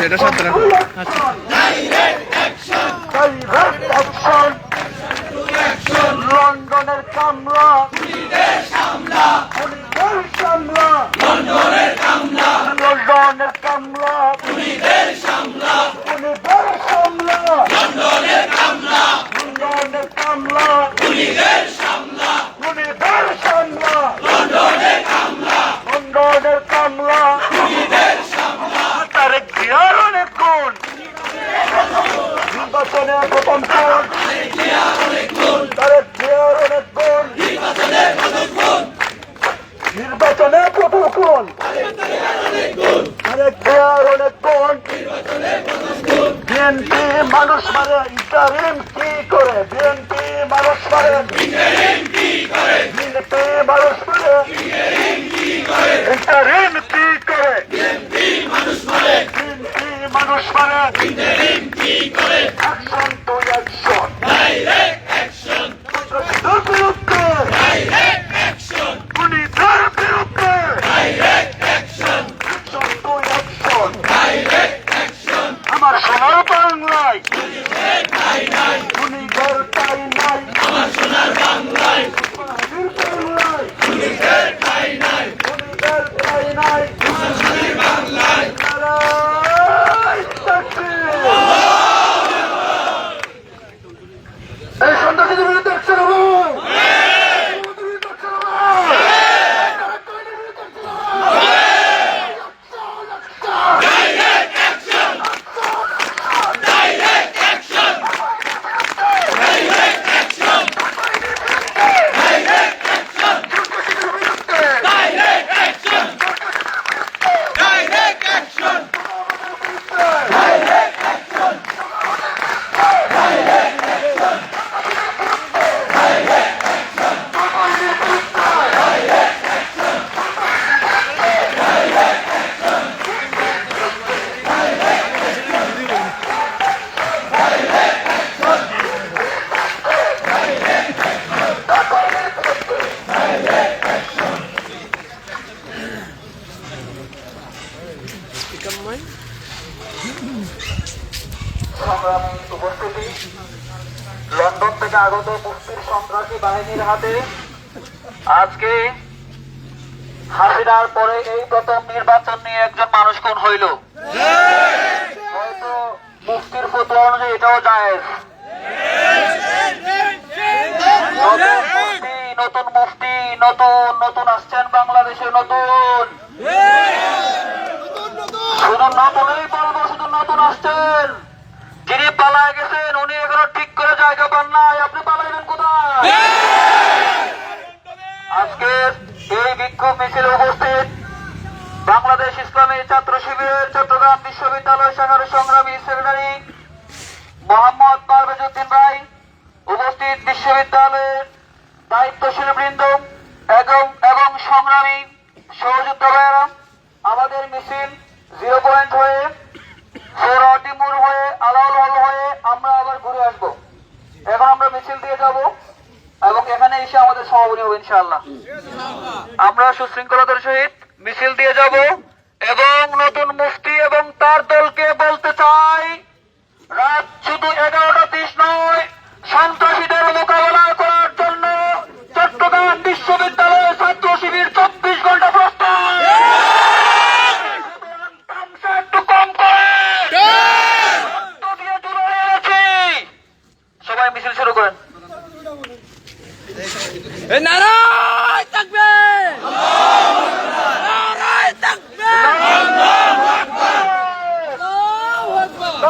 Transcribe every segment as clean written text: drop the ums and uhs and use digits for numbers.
এটা সাথে রাখো। আচ্ছা লন্ডনের কামলা লন্ডনের কামলা লন্ডনের কামলা লন্ডনের কামলা লন্ডনের কামলা লন্ডনের কামলা লন্ডনের কামলা লন্ডনের কামলা লন্ডনের কামলা লন্ডনের কামলা তারেক জিয়ার অনেক গুণ নির্বাচনে প্রথম কোণ তারেক জিয়ার অনেক গুণ নির্বাচনে প্রথম কোণ তারেক জিয়ার অনেক গুণ বিএনপি মানুষ মারে ইন্টারিম কি করে বিএনপি মানুষ মারে বিএনপি মানুষ মারে ইন্টারিম কি করে বিএনপি মানুষ মারে action to action direct action বিরুদ্ধে ডাইরেক্ট অ্যাকশন খুনিদের বিরুদ্ধে direct action action to action direct action আমার সোনার বাংলায় খুনিদের ঠাঁই নাই আমার সোনার বাংলায় খুনিদের ঠাঁই নাই আমার সোনার বাংলায় এই সন্ত্রাসীদের বিরুদ্ধে অ্যাকশন হবে উপস্থিতি লন্ডন থেকে আগত মুক্তির সন্ত্রাসী বাহিনীর হাতে আজকে হাসিনার পরে এই প্রথম নির্বাচন নিয়ে একজন মানুষ খুন হইল। হয়তো মুক্তির ফতোয়া অনুযায়ী এটাও জায়েজ। নতুন মুফতি নতুন আসছেন বাংলাদেশে নতুন শুধু নতুনই বলবো শুধু নতুন আসছেন। যিনি পালায় গেছেন উনি এখনো ঠিক করে জায়গা পান নাই, আপনি পালাইবেন কোথায়? আজকের এই বিক্ষোভ মিছিলে উপস্থিত বাংলাদেশ ইসলামী ছাত্র শিবিরের চট্টগ্রাম বিশ্ববিদ্যালয় শাখার সংগ্রামী সেক্রেটারি মোহাম্মদ পারভেজ উদ্দিন ভাই, উপস্থিত বিশ্ববিদ্যালয়ের দায়িত্বশীল বৃন্দ এবং সংগ্রামী সহযোদ্ধা ভাইয়েরা, আমাদের মিছিল 0 পয়েন্ট হয়ে ফোরওয়ার্ডি মোড় হয়ে আলাউল হল হয়ে আমরা আবার ঘুরে আসবো। এখন আমরা মিছিল দিয়ে যাব এবং এখানে এসে আমাদের সমাপনী হবে ইনশাআল্লাহ। আমরা সুশৃঙ্খলতার সহিত মিছিল দিয়ে যাব এবং নতুন মুফতি এবং তার দলকে বলতে চাই, রাত শুধু 11:30 নয়, সন্ত্রাসীদের মোকাবেলা করার জন্য চট্টগ্রাম বিশ্ববিদ্যালয়ের ছাত্র শিবির 24 ঘন্টা প্রস্তুত। সবাই মিছিল শুরু করেন। নারায়ে তাকবীর, নারায়ে তাকবীর, আল্লাহু আকবার, আল্লাহু আকবার,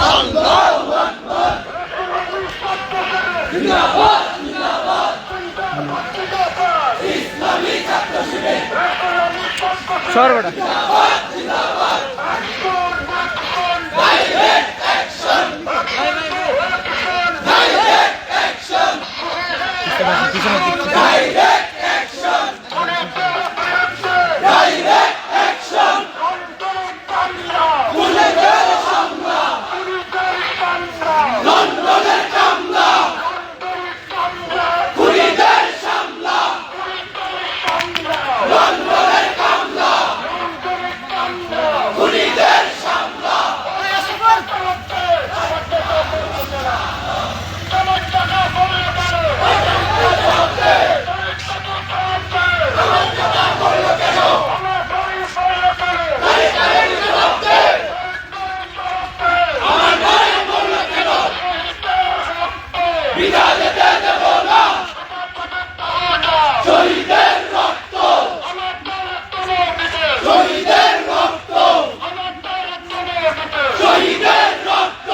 আল্লাহু আকবার, জিন্দাবাদ জিন্দাবাদ, ইসলামী ছাত্র শিবির সর্বদা জিন্দাবাদ জিন্দাবাদ, direct action, direct action, direct action, direct action, খুনিদের সামলা, লন্ডনের কামলা, খুনিদের সামলা, লন্ডনের কামলা, খুনিদের সামলা বিদায় দেব না শহীদের রক্ত শহীদের রক্ত শহীদের রক্ত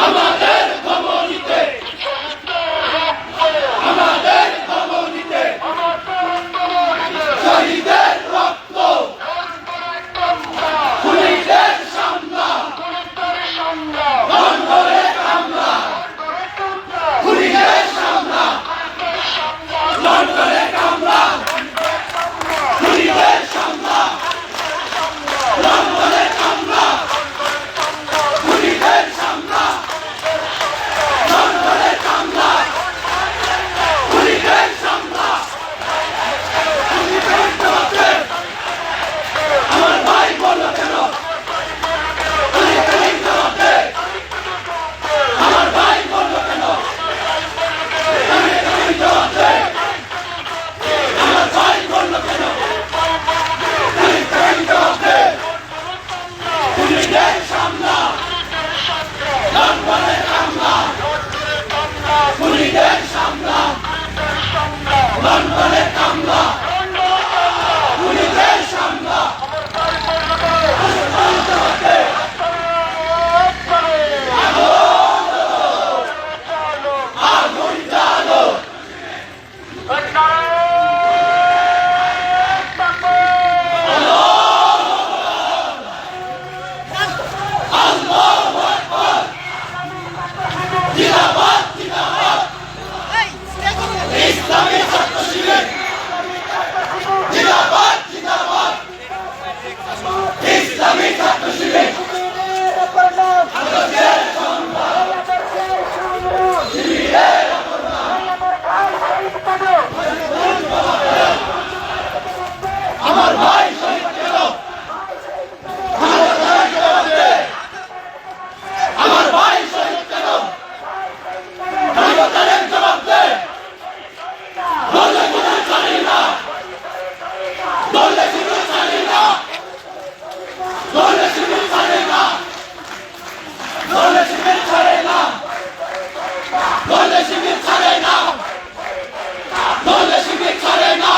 আমাদের ধমনীতে আমাদের ধমনীতে শহীদের রক্ত খুনিদের সামলা লন্ডনে কামলা খুনিদের সামলা লন্ডনে কামলা খুনিদের সামলা লন্ডনে কামলা খুনিদের সামলা লন্ডনে কামলা খুনিদের সামলা আমার ভাই বলল কেন আমার ভাই বলল কেন আমার ভাই বলল কেন খুনিদের সামলা লন্ডনে কামলা খুনিদের সামলা লন্ডনে কামলা খুনিদের সামলা আগুন জ্বালো জিন্দাবাদ জিন্দাবাদ ইসলামী ছাত্র শিবির জিন্দাবাদ জিন্দাবাদ ইসলামী ছাত্র শিবির আমার ভাই শহীদ কেন আমার ভাই শহীদ কেন ভারতের জবাব দে দলে কোনো ছাড়ি না দলে কোনো ছাড়ি না দলে কোনো ছাড়ে না দলে শিবির ছাড়ে না দলে শিবির ছাড়ে না দলে শিবির ছাড়ে না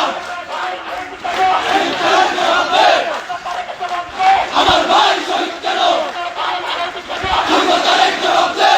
আমার ভাই শহীদ কেন ভারতের জবাব দে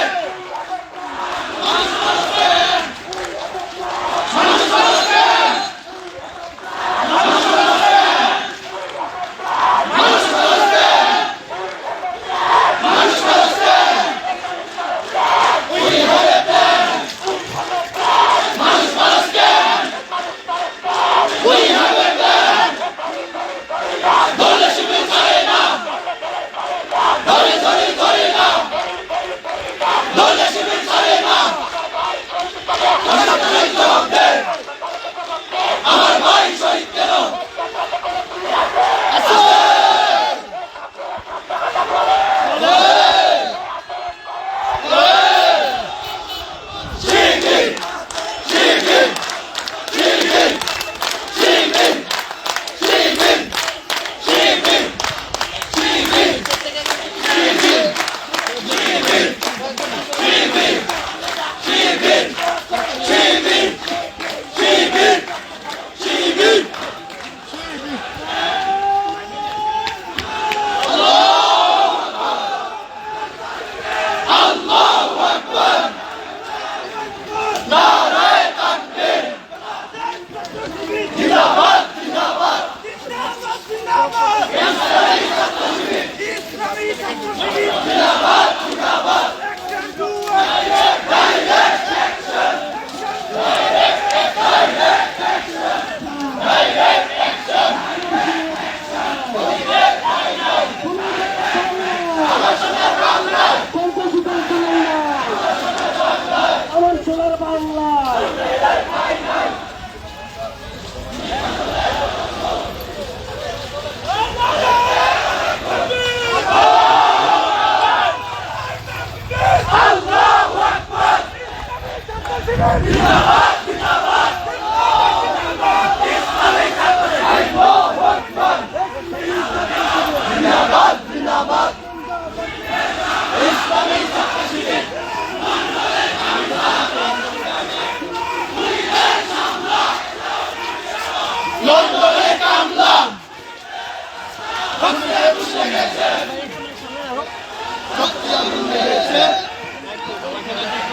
দলে শিবির ছাড়ে না ধরে ধরে ধরে না দলে শিবির ছাড়ে না ভারতের জবাব দে আমার ভাই শহীদ কেন শিবির শিবির শিবির শিবির শিবির শিবির শিবির শিবির শিবির শিবির শিবির শিবির শিবির শিবির আল্লাহু আকবার নারায়ে তাকবীর জিন্দাবাদ জিন্দাবাদ জিন্দাবাদ জিন্দাবাদ ডাইরেক্ট অ্যাকশন ডাইরেক্ট অ্যাকশন আমার সোনার বাংলা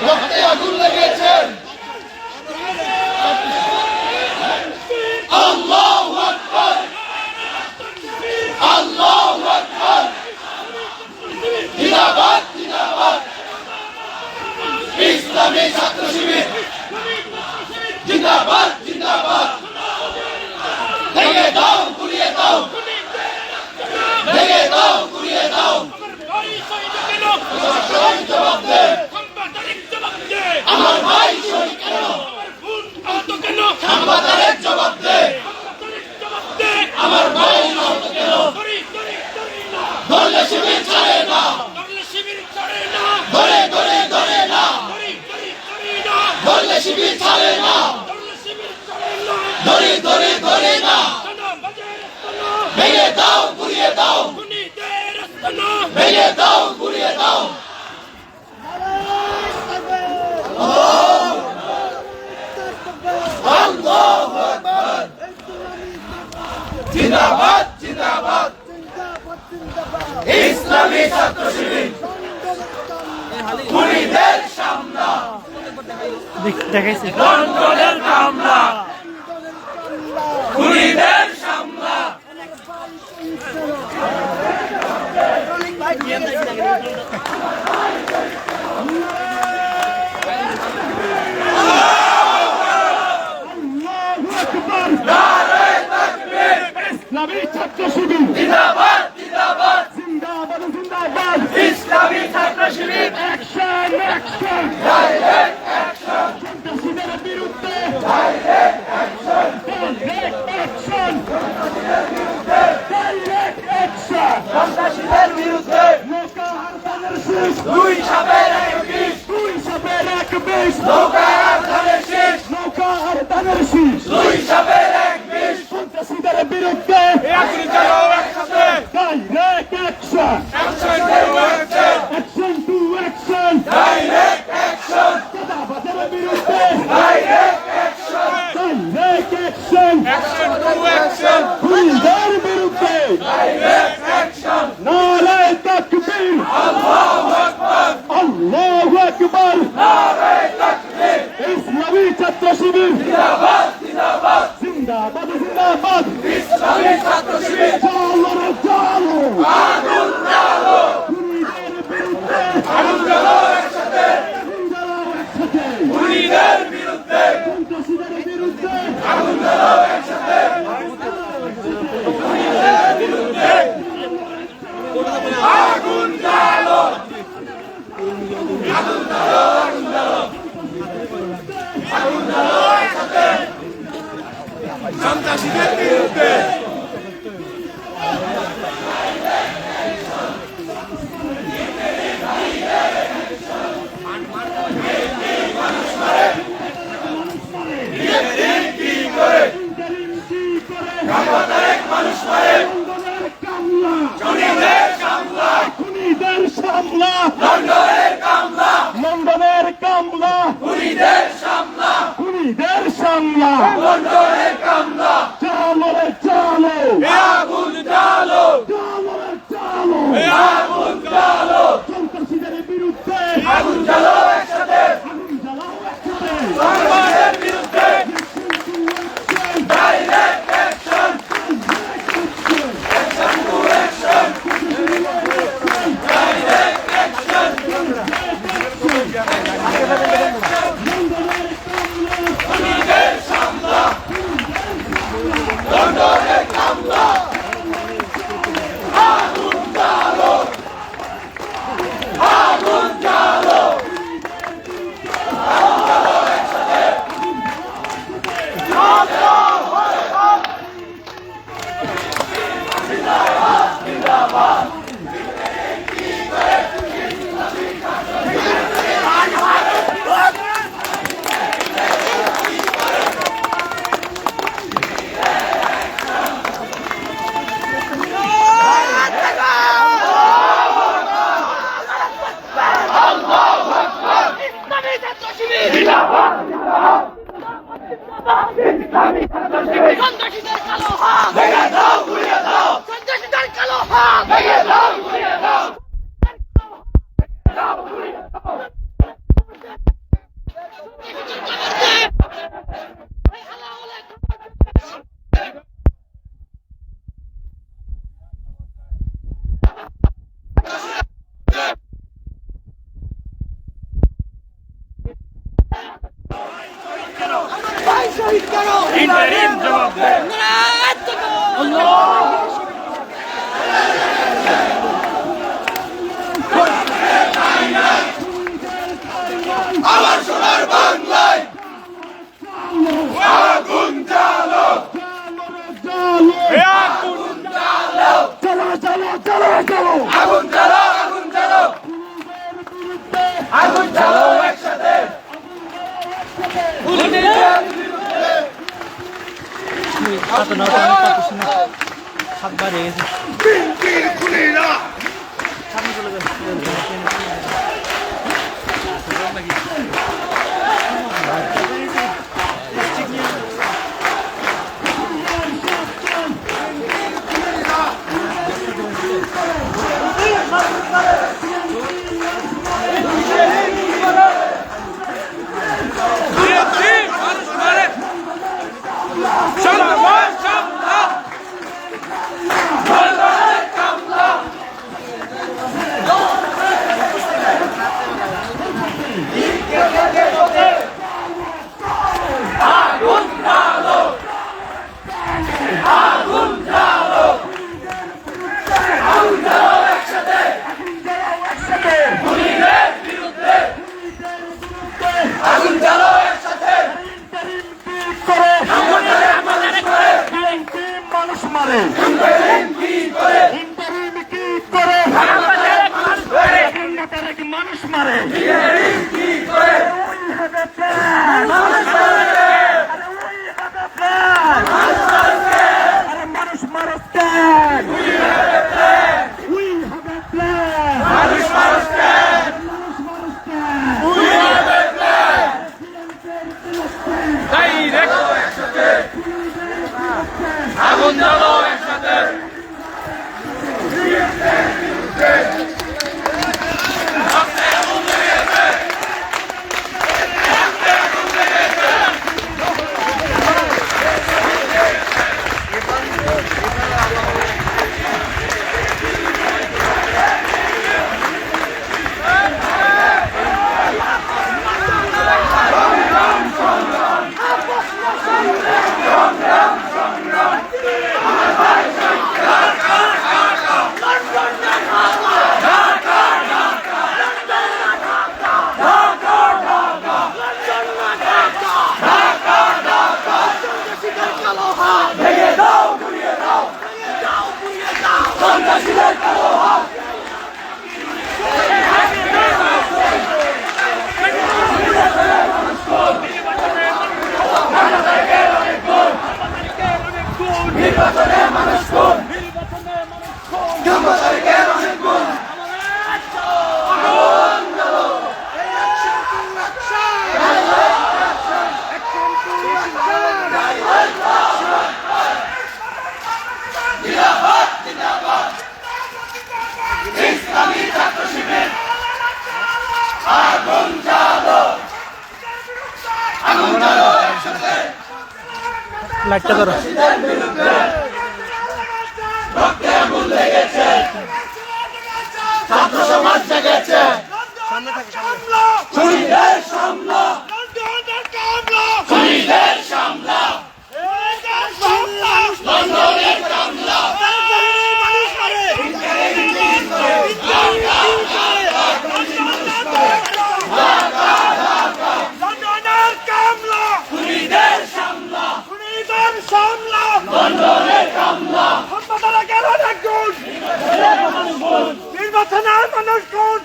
রক্তে আগুন লেগেছে আল্লাহু আকবার আল্লাহু আকবার জিন্দাবাদ জিন্দাবাদ ইসলামী ছাত্র শিবির জিন্দাবাদ জিন্দাবাদ ভেঙে দাও গুড়িয়ে দাও ভেঙে দাও গুড়িয়ে দাও জবাব দে আমার ভাই শহীদ কেন সাংবাদিক জবাব দে আমার ভাই আহত কেন ধরলে শিবির ছাড়ে না ধরে ধরে ধরে না ধরলে শিবির ছাড়ে না ধরে ধরে ধরে না ভেঙে দাও গুড়িয়ে দাও ভেঙে দাও গুড়িয়ে দাও আল্লাহু আকবার জিন্দাবাদ জিন্দাবাদ ইসলামী ছাত্র শিবির খুনিদের সামনা দেখাইছে লন্ডনের কামলা খুনিদের সামনা ইসলামী ছাত্র শিবির জিন্দাবাদ জিন্দাবাদ জিন্দাবাদ জিন্দাবাদ ইসলামী ছাত্র শিবির অ্যাকশন অ্যাকশন ডাইরেক্ট অ্যাকশন সন্ত্রাসীদের বিরুদ্ধে direct action direct action direct action সন্ত্রাসীদের বিরুদ্ধে নৌকা হারতানের শেষ দুই সাপের এক বিষ দুই সাপের এক বিষ নৌকা আর ধানের শীষ নৌকা হারতানের শেষ দুই সাপের এক বিষ সন্ত্রাসীদের বিরুদ্ধে এখনই চলো একসাথে direct action action to action action to action direct action চাঁদাবাজের বিরুদ্ধে direct action direct action action to action খুনিদের বিরুদ্ধে ডাইরেক্ট অ্যাকশন নারায়ে তাকবীর আল্লাহু আকবার আল্লাহু আকবার নারায়ে তাকবীর ইসলামী ছাত্র শিবির জিন্দাবাদ জিন্দাবাদ জিন্দাবাদ জিন্দাবাদ ইসলামী ছাত্র শিবির চলো রে চলো আগুন জ্বালো খুনিদের বিরুদ্ধে আগুন জ্বালো একসাথে আগুন জ্বালাও একসাথে খুনিদের বিরুদ্ধে সন্ত্রাসীদের বিরুদ্ধে আগুন জ্বালো একসাথে আগুন জ্বালো আগুন জ্বালো আগুন জ্বালো আগুন জ্বালো একসাথে সন্ত্রাসীদের বিরুদ্ধে মানুষ মারে খুনিদের কামলা খুনিদের সামলা লন্ডনের কামলা লন্ডনের কামলা খুনিদের সামলা খুনিদের সামলা লন্ডনের কামলা চলো রে চলো আগুন জ্বালো চলো রে চলো আগুন জ্বালো সন্ত্রাসীদের বিরুদ্ধে আগুন জ্বালো একসাথে আগুন জ্বালাও একসাথে সরকারের বিরুদ্ধে direct action action to action direct action খুনিদের সামলা লন্ডনের কামলা আগুন জ্বালো আগুন জ্বালো সন্ত্রাসীদের কালো হাত ভেঙে দাও ঘুরিয়ে দাও সন্ত্রাসীদের কালো আমার সোনার বাংলায় আগুন জ্বালো, আগুন জ্বালো, চলো চলো চলো চলো আগুন জ্বালো, আগুন জ্বালো, আগুন জ্বালো একসাথে। বিএনপির খুনিরা আগুন জ্বালো একসাথে। মানুষ মারে মানুষ মারে মানুষ আগুন জ্বালো একসাথে। ভেঙে দাও, ঘুরিয়ে দাও, সন্ত্রাসীদের কালো হাত। নির্বাচনে মানুষ কোন, নির্বাচনের অনেক গুণ। জিন্দাবাদ, জিন্দাবাদ, ইসলামী ছাত্র শিবির আগুন জ্বালো, আগুন জ্বালো একসাথে। লাইটটা ধরো। সন্ত্রাসীদের বিরুদ্ধে রক্তে আগুন লেগেছে, ছাত্র সমাজ জেগেছে। খুনিদের সামলা, খুনিদের সামলা, লন্ডনের কামলা। খুনিদের সামলা, লন্ডনের কামলা। নির্বাচনের মানুষ কোন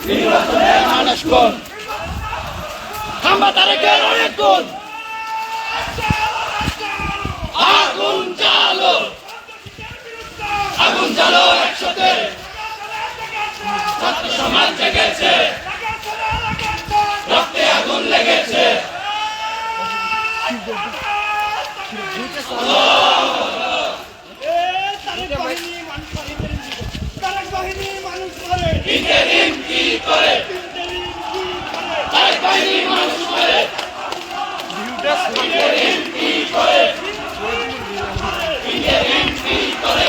নির্বাচনের মানুষ কোন, হামলা তারেকের অনেক গুণ। আগুন জ্বালো, আগুন জ্বালো একসাথে। ছাত্র সমাজ জেগেছে, রক্তে আগুন লেগেছে। ইন্টারিম কি করে, তারেক বাহিনী মানুষ মারে। ইন্টারিম কি করে, ইন্টারিম কি করে,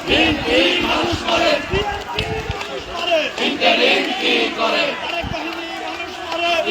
বিএনপি মানুষ মারে। ইন্টারিম কি করে,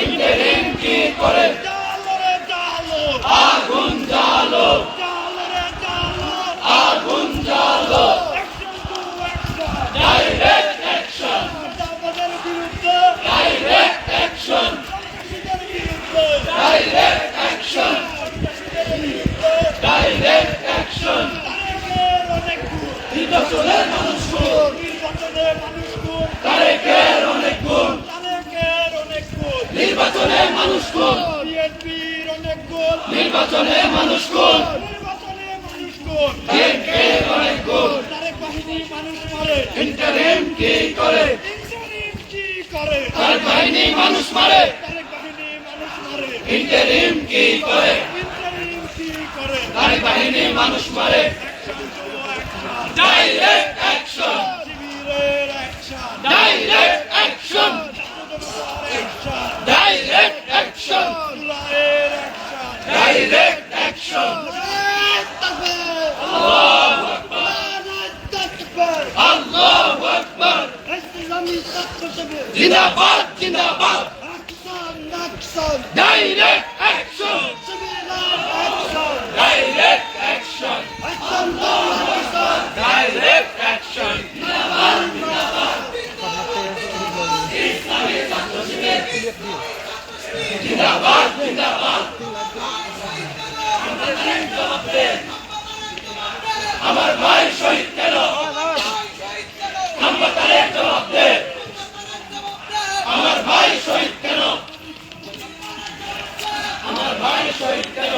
ইন্টারিম কি করে জালো রে জালো আগুন জ্বালো জালো রে জালো আগুন জ্বালো action to action direct action চাঁদাবাজের বিরুদ্ধে ডাইরেক্ট অ্যাকশন সন্ত্রাসীদের বিরুদ্ধে ডাইরেক্ট অ্যাকশন সন্ত্রাসীদের বিরুদ্ধে ডাইরেক্ট অ্যাকশন তারেকের অনেক গুণ নির্বাচনের মানুষ গুণ নির্বাচনে মানুষ গুণ তারেকের অনেক গুণ তারেকের অনেক গুণ নির্বাচনে মানুষ গুণ বিএনপির অনেক গুণ নির্বাচনে মানুষ গুণ নির্বাচনে মানুষ গুণ বিএনপির অনেক গুণ তারেক বাহিনী মানুষ মারে ইন্টারিম কি করে ইন্টারিম কি করে তার বাহিনী মানুষ মারে তারেক বাহিনী মানুষ মারে ইন্টারিম কি করে ইন্টারিম কি করে তার বাহিনী মানুষ মারে action to action direct action শিবিরের action direct action action direct action জুলাইয়ের অ্যাকশন ডাইরেক্ট অ্যাকশন আল্লাহু আকবার জিন্দাবাদ জিন্দাবাদ direct action direct action direct action জিন্দাবাদ জিন্দাবাদ আমার ভাই শহীদ কেন আমরা তারেক জবাব দে আমার ভাই শহীদ কেন আমার ভাই শহীদ কেন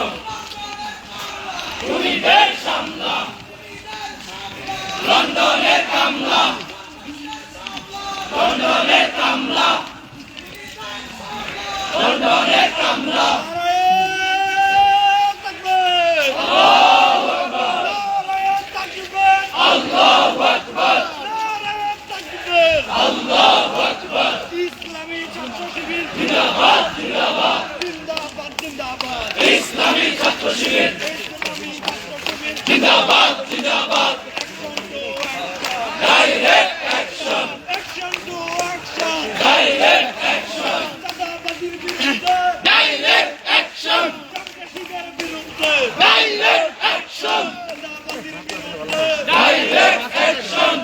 তুমি বেশ সামলা লন্ডনের কামলা লন্ডনের কামলা লন্ডনের কামলা আল্লাহু আকবার আল্লাহু আকবার ইসলামী ছাত্র শিবির জিন্দাবাদ জিন্দাবাদ জিন্দাবাদ জিন্দাবাদ ইসলামী ছাত্র শিবির ইসলামী ছাত্র শিবির জিন্দাবাদ জিন্দাবাদ direct action action to action direct action চাঁদাবাজির বিরুদ্ধে ডাইরেক্ট অ্যাকশন সন্ত্রাসীদের বিরুদ্ধে ডাইরেক্ট অ্যাকশন চাঁদাবাজির বিরুদ্ধে ডাইরেক্ট অ্যাকশন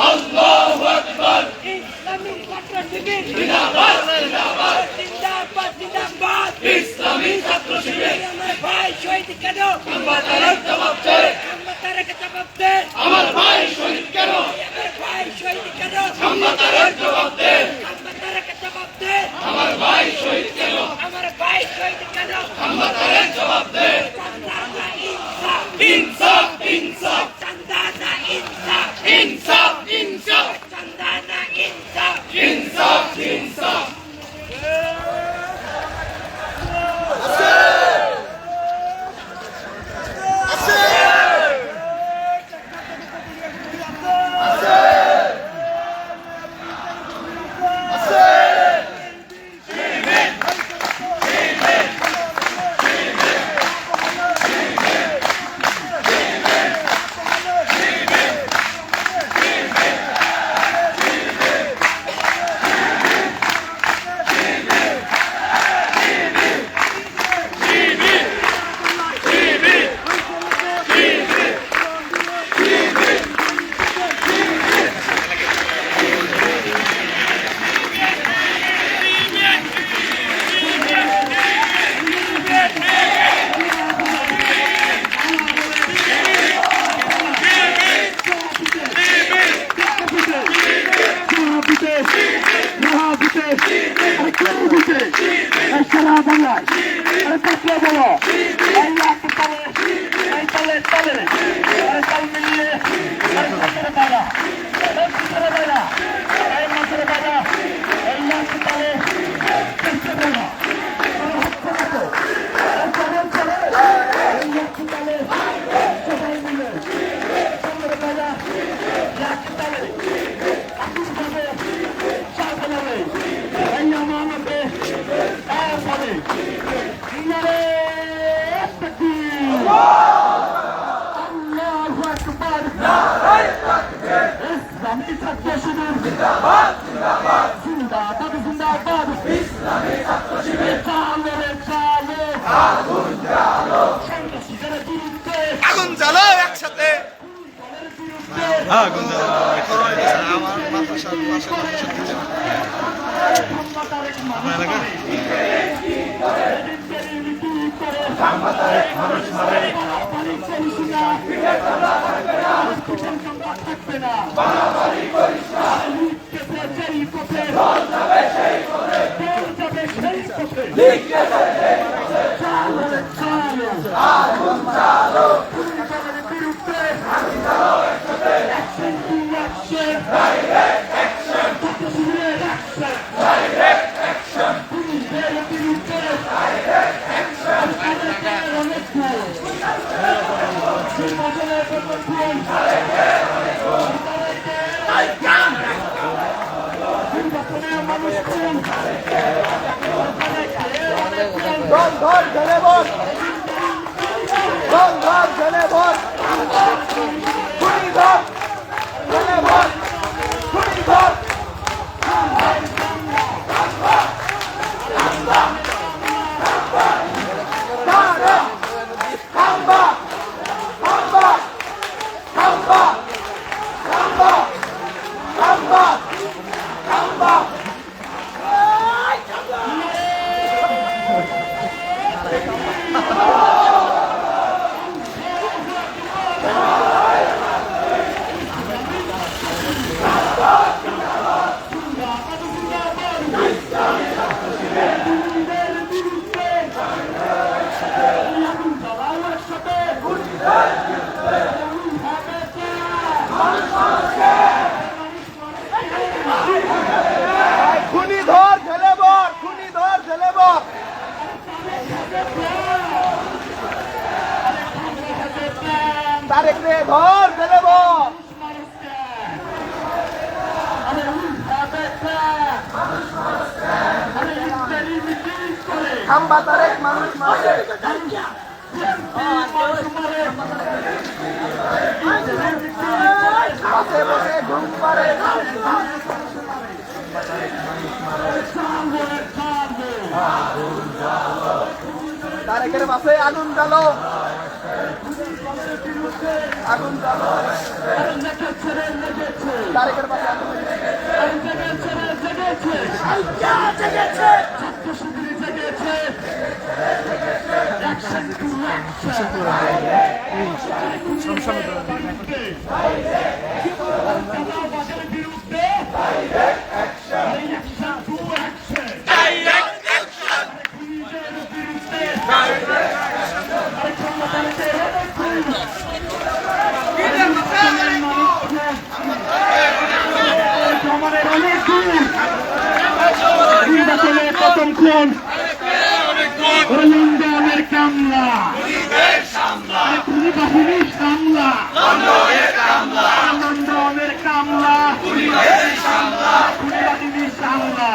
আল্লাহু আকবার ইসলামী ছাত্র শিবির জিন্দাবাদ জিন্দাবাদ জিন্দাবাদ জিন্দাবাদ ইসলামী ছাত্র শিবির আমার ভাই শহীদ কেন আমরা তারেক জবাব দে আমরা তারেক জবাব দে আমার ভাই শহীদ কেন আমার ভাই শহীদ কেন আমরা তারেক জবাব দে আমরা তারেক জবাব দে আমার ভাই শহীদ কেন আমার ভাই শহীদ কেন আমরা তারেক জবাব দে চাঁদানা ইনসাফ ইনসাফ ইনসাফ চাঁদানা ইনসাফ ইনসাফ ইনসাফ চাঁদানা ইনসাফ ইনসাফ ইনসাফ ইসলামী ছাত্র শিবির আগুন জ্বালো একসাথে আগুন জ্বালো আমার মাদ্রাসার ধর ঝেলে বল ধর ঝেলে বল ছুরি ধর ঝেলে বল ছুরি ধর খুনি ধর ঝেলে বল খুনি ধর ঝেলে বল তারেক রে ধর ঝেলে বল খাম্বা তারেক মানুষ মারে বসে বসে ঘুম পারে তারেকের বাসে আগুন জ্বালো আগুন জ্বালো তারেকের বাসে আগুন রোহিঙ্গাদের কামলা বাহিনীর কামলা লন্ডনের কামলা বাহিনীর কামলা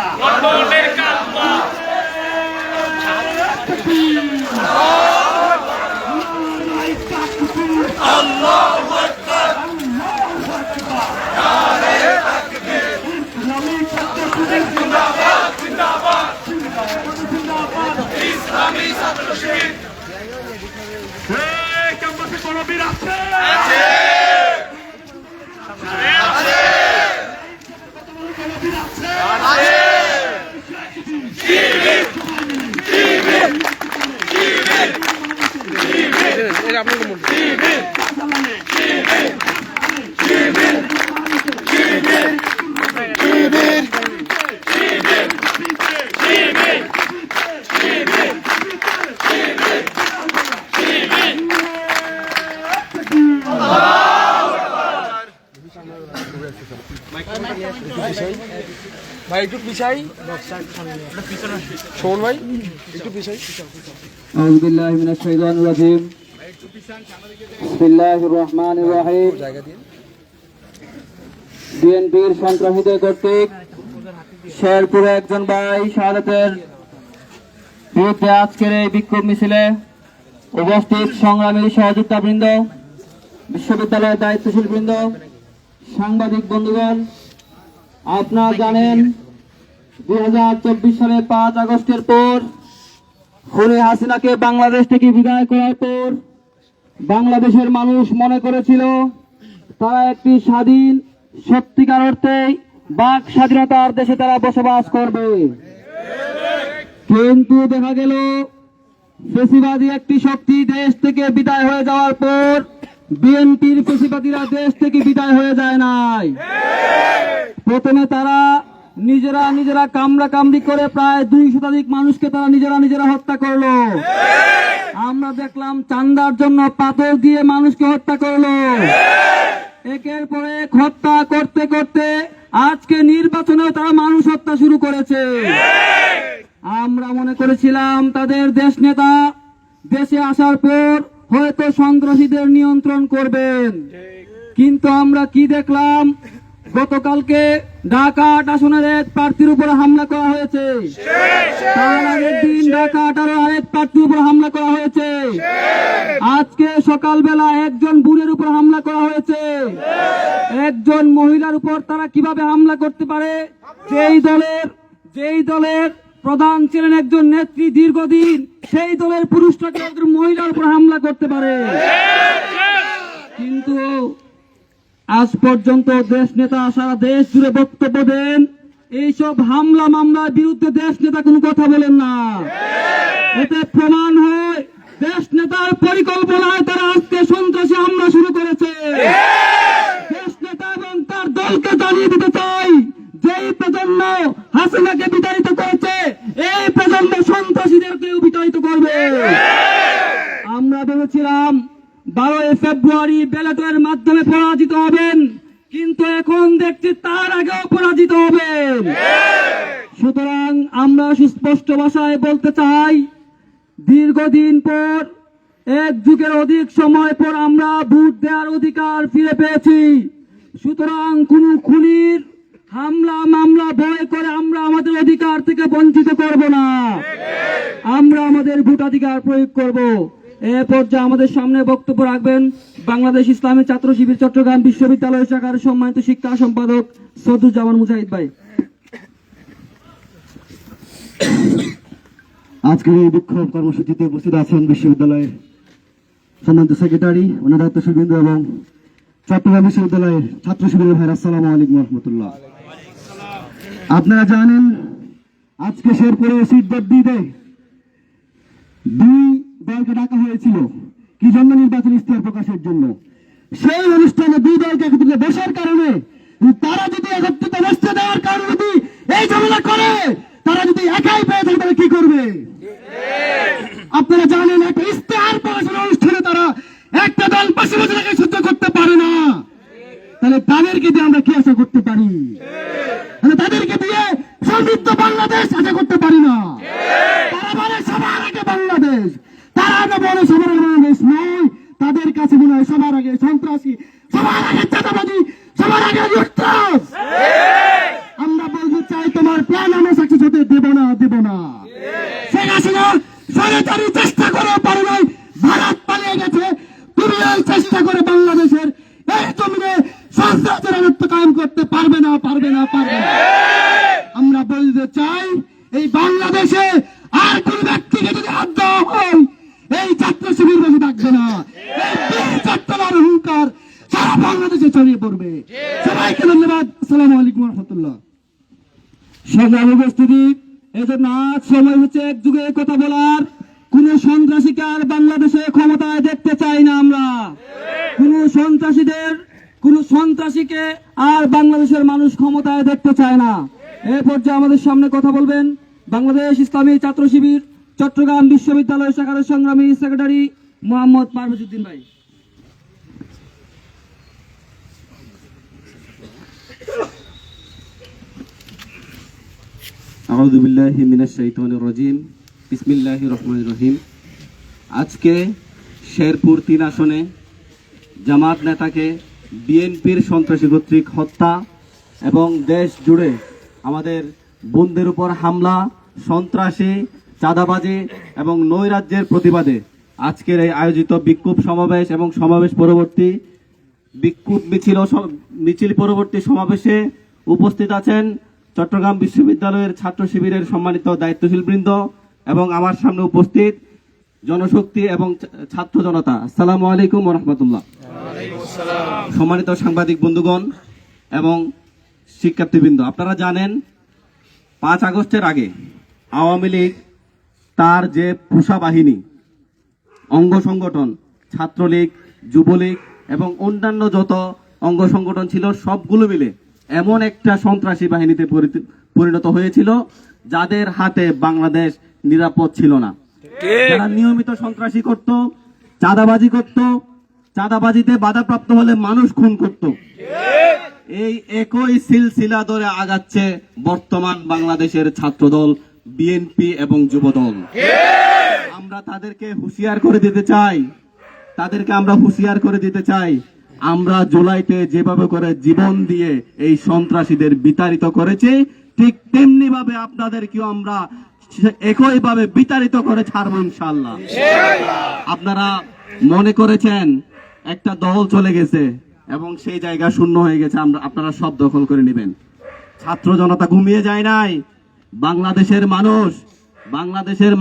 ক্যাম্পাসে কোনো বীর আছে ভাই একটু পিছাই শোন ভাই একটু পিছাই আউযু বিল্লাহি মিনাশ শাইতানির রাজিম বিসমিল্লাহির রহমানির রহিম বিএনপির সন্ত্রাসীদের কর্তৃক শেরপুরে একজন ভাই শাহাদাতের বিরুদ্ধে আজকের এই বিক্ষোভ মিছিলে উপস্থিত সংগ্রামী সহযোদ্ধাবৃন্দ, বিশ্ববিদ্যালয়ের দায়িত্বশীল বৃন্দ, সাংবাদিক বন্ধুগণ, আপনারা জানেন 2024 সালে 5 আগস্টের পর খুনি হাসিনাকে বাংলাদেশ থেকে বিদায় করার পর বাংলাদেশের মানুষ মনে করেছিল তারা একটি স্বাধীন সত্যিকার অর্থে বাক স্বাধীনতার দেশে তারা বসবাস করবে, কিন্তু দেখা গেল ফেসিবাদী একটি শক্তি দেশ থেকে বিদায় হয়ে যাওয়ার পর বিএনপির ফেসিবাদীরা দেশ থেকে বিদায় হয়ে যায় নাই। প্রথমে তারা নিজেরা কামড়া কামড়ি করে প্রায় 2 শতাধিক মানুষকে তারা নিজেরা হত্যা করলো। আমরা দেখলাম চাঁদার জন্য পাথর দিয়ে মানুষকে হত্যা করলো। একের পর এক হত্যা করতে করতে আজকে নির্বাচনেও তারা মানুষ হত্যা শুরু করেছে। আমরা মনে করেছিলাম তাদের দেশ নেতা দেশে আসার পর হয়তো সন্ত্রাসীদের নিয়ন্ত্রণ করবেন, কিন্তু আমরা কি দেখলাম, গতকালকে ঢাকা 8 আসনের এক প্রার্থীর উপর হামলা করা হয়েছে, তার আগের দিন ঢাকা 18 আরেক প্রার্থীর উপর হামলা করা হয়েছে, আজকে সকালবেলা একজন বুড়ের উপর হামলা করা হয়েছে। একজন মহিলার উপর তারা কিভাবে হামলা করতে পারে? যেই দলের প্রধান ছিলেন একজন নেত্রী দীর্ঘদিন, সেই দলের পুরুষটাকে একজন মহিলার উপর হামলা করতে পারে। কিন্তু আজ পর্যন্ত দেশ নেতা সারা দেশ জুড়ে বক্তব্য দেন, এইসব হামলা মামলার বিরুদ্ধে দেশ নেতা কোনো কথা বলেন না। এতে প্রমাণ হয় দেশ নেতার পরিকল্পনায় তারা আজকে সন্ত্রাসী হামলা শুরু করেছে। দেশ নেতা এবং তার দলকে জানিয়ে দিতে চাই, যেই প্রজন্ম হাসিনাকে বিতাড়িত করেছে এই প্রজন্ম সন্ত্রাসীদেরকেও বিতাড়িত করবে। আমরা ভেবেছিলাম 12 ফেব্রুয়ারি ব্যালটের মাধ্যমে পরাজিত হবেন, কিন্তু এখন দেখছি তার আগেও পরাজিত হবেন। সুতরাং আমরা সুস্পষ্ট ভাষায় বলতে চাই, দীর্ঘদিন পর 1 যুগের অধিক সময় পর আমরা ভোট দেওয়ার অধিকার ফিরে পেয়েছি। সুতরাং কোন খুনির হামলা মামলা ভয় করে আমরা আমাদের অধিকার থেকে বঞ্চিত করব না, আমরা আমাদের ভোটাধিকার প্রয়োগ করব। এ পর্যায়ে আমাদের সামনে বক্তব্য রাখবেন বাংলাদেশ ইসলামী ছাত্র শিবির চট্টগ্রাম বিশ্ববিদ্যালয় শাখার সম্মানিত শিক্ষা সম্পাদক সদুজ্জামান মুজাহিদ ভাই। আজকের এই বিক্ষোভ কর্মসূচিতে উপস্থিত আছেন বিশ্ববিদ্যালয়ের সম্মানিত সেক্রেটারি, ওনার দায়িত্বশীলবৃন্দ এবং চট্টগ্রাম বিশ্ববিদ্যালয়ের ছাত্র শিবিরের ভাই। আসসালামু আলাইকুম রহমতুল্লাহ। আপনারা জানেন আজকে শেরপুরে সিটবাদ দিতে 2 দলকে ডাকা হয়েছিল, কি জন্য? নির্বাচন ইশতেহার প্রকাশের জন্য। সেই অনুষ্ঠানে 2 দলকে একত্রিত বসার কারণে তারা যদি একত্রিত বসতে দেওয়ার কারণে যদি এই ঝামেলা করে, তারা যদি একাই পেয়ে থাকে তাহলে কি করবে? আপনারা জানেন একটা ইশতেহার প্রকাশের অনুষ্ঠানে তারা একটা দল পাশে বসে থেকে সহ্য করতে পারে না, তাহলে তাদেরকে দিয়ে আমরা কি আশা করতে পারি? তাদেরকে দিয়ে সমৃদ্ধ বাংলাদেশ আশা করতে পারি না। তারা বলে সবার আগে বাংলাদেশ, তারা বলে সবার আগে বাংলাদেশ নয়, তাদের কাছে মনে হয় সবার আগে সন্ত্রাসী, সবার আগে চাঁদাবাজি, সবার আগে লুটতরাজ। আমরা বলতে চাই তোমার প্ল্যান আমরা সাকসেস হতে দেব না। শেখ হাসিনা সরকারি চেষ্টা করে পারে নাই, ভারত পালিয়ে গেছে, তুমি এই চেষ্টা করে বাংলাদেশের এই জমিনে সন্ত্রাসের রাজত্ব কায়েম করতে পারবে না। আমরা বলতে চাই এই বাংলাদেশে আর কোন ব্যক্তিকে যদি হাত দেওয়া হয়, এই ছাত্র শিবির বসে থাকবে না, এই চট্টগ্রামের হুঙ্কার সারা বাংলাদেশে ছড়িয়ে পড়বে। সবাইকে ধন্যবাদ। আসসালামু আলাইকুম রহমতুল্লাহ। সংগ্রামী উপস্থিতি, এজন্য আজ সময় হচ্ছে 1 যুগে কথা বলার। কোন সন্ত্রাসীকে আর বাংলাদেশে ক্ষমতায় দেখতে চাই না আমরা। কোন সন্ত্রাসীকে আর বাংলাদেশের মানুষ ক্ষমতায় দেখতে চায় না। এ পর্যায়ে আমাদের সামনে কথা বলবেন বাংলাদেশ ইসলামী ছাত্র শিবির চট্টগ্রাম বিশ্ববিদ্যালয় শাখার সংগ্রামী সেক্রেটারি মোহাম্মদ পারভেজ উদ্দিন ভাই। আউযু বিল্লাহি মিনাশ শাইতানির রাজিম। বিসমিল্লাহির রহমানির রহিম। আজকে শেরপুর 3 আসনে জামাত নেতাকে বিএনপির সন্ত্রাসী কর্তৃক হত্যা এবং দেশ জুড়ে আমাদের বন্ধুদের উপর হামলা, সন্ত্রাসী, চাঁদাবাজি এবং নৈরাজ্যের প্রতিবাদে আজকের এই আয়োজিত বিক্ষোভ সমাবেশ এবং সমাবেশ পরবর্তী বিক্ষোভ মিছিল পরবর্তী সমাবেশে উপস্থিত আছেন চট্টগ্রাম বিশ্ববিদ্যালয়ের ছাত্র শিবিরের সম্মানিত দায়িত্বশীল বৃন্দ এবং আমার সামনে উপস্থিত জনশক্তি এবং ছাত্র জনতা, আসসালামু আলাইকুম ওয়া রাহমাতুল্লাহ। সম্মানিত সাংবাদিক বন্ধুগণ এবং শিক্ষার্থীবৃন্দ, আপনারা জানেন 5 আগস্টের আগে আওয়ামী লীগ তার যে পুষা বাহিনী, অঙ্গ সংগঠন, ছাত্রলীগ, যুবলীগ এবং অন্যান্য যত অঙ্গ সংগঠন ছিল সবগুলো মিলে এমন একটা সন্ত্রাসী বাহিনীতে পরিণত হয়েছিল যাদের হাতে বাংলাদেশ নিরাপদ ছিল না। যারা নিয়মিত সন্ত্রাসী করত, চাঁদাবাজি করত, চাঁদাবাজিতে বাধাপ্রাপ্ত হলে মানুষ খুন করত। এই একই সিলসিলা ধরে আগাচ্ছে বর্তমান বাংলাদেশের ছাত্রদল, বিএনপি এবং যুবদল। আমরা তাদেরকে হুঁশিয়ার করে দিতে চাই, আমরা জুলাইতে যেভাবে করে জীবন দিয়ে এই সন্ত্রাসীদের বিতাড়িত করেছি, ঠিক তেমনি ভাবে আপনাদেরকেও আমরা একইভাবে বিতাড়িত করে ছাড়বো ইনশাআল্লাহ। আপনারা মনে করেছেন একটা দল চলে গেছে এবং সেই জায়গা শূন্য হয়ে গেছে, আপনারা সব দখল করে নেবেন। ছাত্র জনতা ঘুমিয়ে যায় নাই। বাংলাদেশের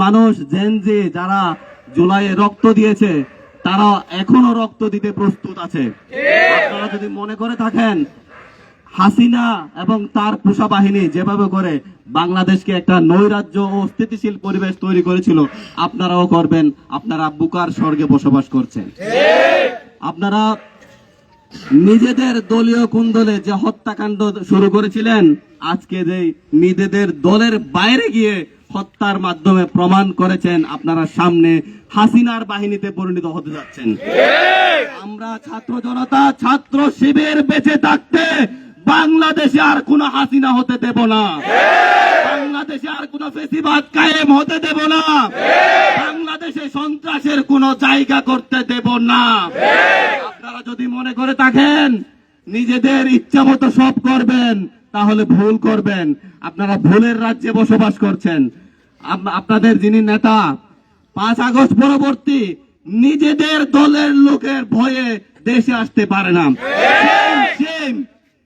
মানুষ জেনজি যারা জুলাইয়ে রক্ত দিয়েছে তারা এখনো রক্ত দিতে প্রস্তুত আছে। আপনারা যদি মনে করে থাকেন হাসিনা এবং তার পোষা বাহিনী যেভাবে করে বাংলাদেশকে একটা নৈরাজ্য ও স্থিতিশীল পরিবেশ তৈরি করেছিল, আপনারাও করবেন। আপনারা বুকার স্বর্গে বসবাস করছেন। আপনারা নিজেদের দলীয় কুন্দলে যে হত্যাকাণ্ড শুরু করেছিলেন, আজকে যে নিজেদের দলের বাইরে গিয়ে হত্যার মাধ্যমে প্রমাণ করেছেন আপনারা সামনে হাসিনার বাহিনীতে পরিণত হতে যাচ্ছেন। আমরা ছাত্র জনতা, ছাত্র শিবির বেঁচে থাকতে বাংলাদেশে আর কোনো হাসিনা হতে দেব না, বাংলাদেশে আর কোনো ফেসিবাদ কায়েম হতে দেব না, বাংলাদেশে সন্ত্রাসের কোনো জায়গা করতে দেব না। আপনারা যদি মনে করে থাকেন নিজেদের ইচ্ছা মতো সব করবেন, তাহলে ভুল করবেন। আপনারা ভুলের রাজ্যে বসবাস করছেন। আপনাদের যিনি নেতা 5 আগস্ট পরবর্তী নিজেদের দলের লোকের ভয়ে দেশে আসতে পারে না,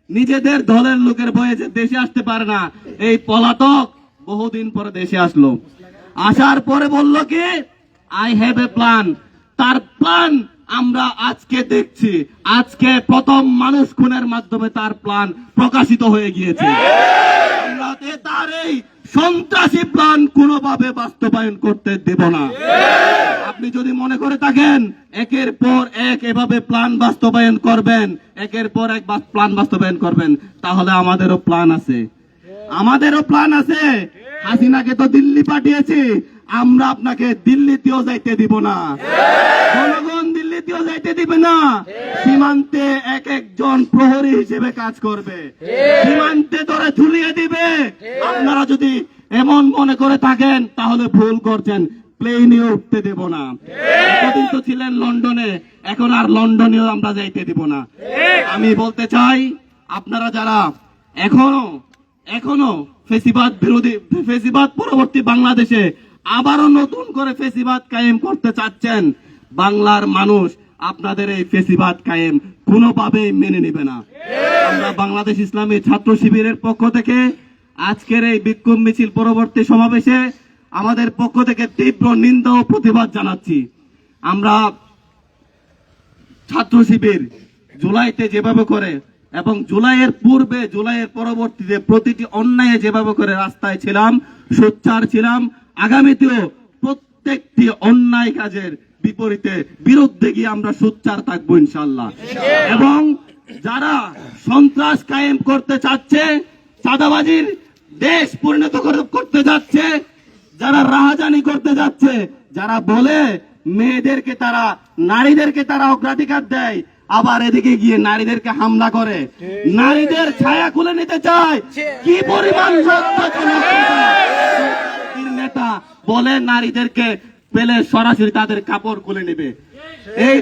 নিজেদের দলের লোকের ভয়ে যে দেশে আসতে পারে না, এই পলাতক বহুদিন পরে দেশে আসলো। আসার পরে বলল কি, আই হ্যাভ এ প্ল্যান। তার প্ল্যান আমরা আজকে দেখছি। আজকে প্রথম মানুষ খুনের মাধ্যমে তার প্ল্যান প্রকাশিত হয়ে গিয়েছে। আমরা তার এই সন্ত্রাসী প্ল্যান কোনোভাবে বাস্তবায়ন করতে দেব না। আপনি যদি মনে করে থাকেন একের পর এক এভাবে প্ল্যান বাস্তবায়ন করবেন, তাহলে আমাদেরও প্ল্যান আছে। হাসিনাকে তো দিল্লি পাঠিয়েছি, আমরা আপনাকে দিল্লিতেও যাইতে দিব না, জনগণ দিল্লিতেও যাইতে দিবে না। সীমান্তে এক একজন প্রহরী হিসেবে কাজ করবে, সীমান্তে ধরে ঝুলিয়ে দিবে। আপনারা যদি এমন মনে করে থাকেন তাহলে ভুল করছেন। প্লেনে উঠতে দেব না। এতদিন তো ছিলেন লন্ডনে, এখন আর লন্ডনেও আমরা যাইতে দিব না। আমি বলতে চাই, আপনারা যারা এখনো ফেসিবাদ বিরোধী, ফেসিবাদ পরবর্তী বাংলাদেশে আবারও নতুন করে ফেসিবাদ কায়েম করতে চাচ্ছেন, বাংলার মানুষ আপনাদের এই ফেসিবাদ কায়েম কোনোভাবেই মেনে নেবে না। আমরা বাংলাদেশ ইসলামী ছাত্র শিবিরের পক্ষ থেকে আজকের এই বিক্ষোভ মিছিল পরবর্তী সমাবেশে আমাদের পক্ষ থেকে তীব্র নিন্দা ও প্রতিবাদ জানাচ্ছি। আমরা ছাত্র শিবির জুলাইতে যেভাবে করে এবং জুলাইয়ের পূর্বে, জুলাইয়ের পরবর্তীতে প্রতিটি অন্যায়ে যেভাবে করে রাস্তায় ছিলাম, সোচ্চার ছিলাম, আগামীতেও প্রত্যেকটি অন্যায় কাজের বিরুদ্ধে গিয়ে আমরা সোচ্চার থাকবো ইনশাআল্লাহ। এবং যারা সন্ত্রাস কায়েম করতে চাচ্ছে, চাঁদাবাজির দেশ পরিণত করতে যাচ্ছে, যারা রাহাজানি করতে যাচ্ছে, যারা বলে নারীদেরকে তারা অগ্রাধিকার দেয়, আবার এদিকে গিয়ে নারীদেরকে হামলা করে, নারীদের ছায়া খুলে নিতে চায়, কি পরিমাণ নেতা বলে নারীদেরকে পেলে সরাসরি তাদের কাপড় খুলে নেবে। এই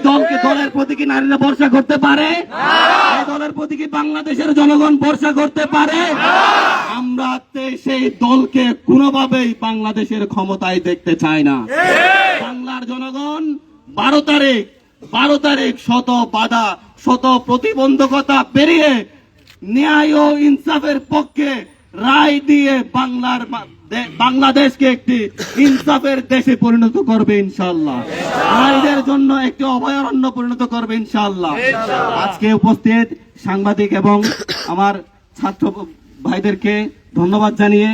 দলের প্রতি কি নারীরা ভরসা করতে পারে? এই দলের প্রতি কি বাংলাদেশের জনগণ ভরসা করতে পারে? আমরা সেই দলকে কোনোভাবেই বাংলাদেশের ক্ষমতায় দেখতে চাই না। বাংলার জনগণ 12 তারিখ শত বাধা, শত প্রতিবন্ধকতা পেরিয়ে ন্যায় ও ইনসাফের পক্ষে রায় দিয়ে বাংলাদেশকে একটি ইনসাফের দেশে পরিণত করবে ইনশাআল্লাহ। নারীদের জন্য একটি অভয়ারণ্য পরিণত করবে ইনশাআল্লাহ। আজকে উপস্থিত সাংবাদিক এবং আমার ছাত্র ভাইদেরকে ধন্যবাদ জানিয়ে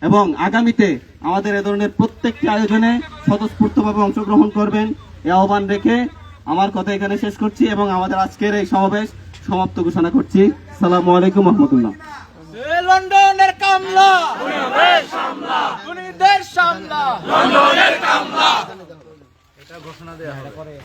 এবং আগামীতে আমাদের এ ধরনের প্রত্যেকটি আয়োজনে স্বতঃস্ফূর্তভাবে অংশগ্রহণ করবেন এই আহ্বান রেখে আমার কথা এখানে শেষ করছি এবং আমাদের আজকের এই সমাবেশ সমাপ্ত ঘোষণা করছি। আসসালামু আলাইকুম ওয়া রাহমাতুল্লাহ। লন্ডনের কামলা খুনিদের সামলা লন্ডনের কামলা